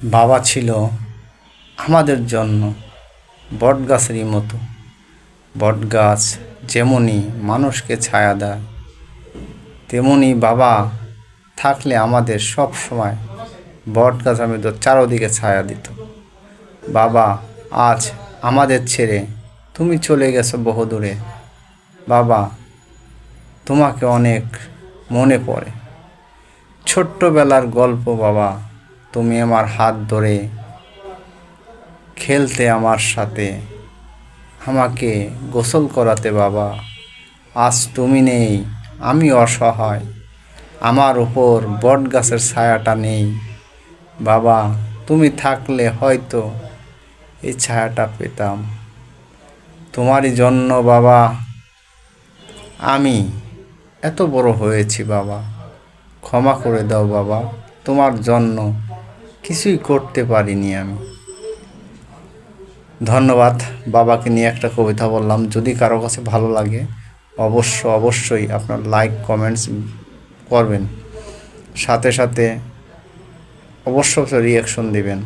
বাবা ছিল আমাদের জন্য বটগাছেরই মতো। বটগাছ যেমনই মানুষকে ছায়া দেয়, তেমনি বাবা থাকলে আমাদের সব সময় বটগাছ আমাদের চারদিকে ছায়া দিত। বাবা আজ আমাদের ছেড়ে তুমি চলে গেছো বহুদূরে। বাবা তোমাকে অনেক মনে পড়ে। ছোট্টবেলার গল্প বাবা, তুমি আমার হাত ধরে খেলতে আমার সাথে, আমাকে গোসল করাতে বাবা। আজ তুমি নেই, আমি অসহায়, আমার উপর বটগাছের ছায়াটা নেই। বাবা তুমি থাকলে হয়তো এই ছায়াটা পেতাম। তোমারই জন্য বাবা আমি এত বড় হয়েছি বাবা। ক্ষমা করে দাও বাবা, তোমার জন্য কিছুই করতে পারিনি আমি। ধন্যবাদ। বাবাকে নিয়ে একটা কবিতা বললাম। যদি কারো কাছে ভালো লাগে অবশ্যই আপনার লাইক কমেন্টস করবেন, সাথে সাথে অবশ্যই রিয়াকশন দিবেন।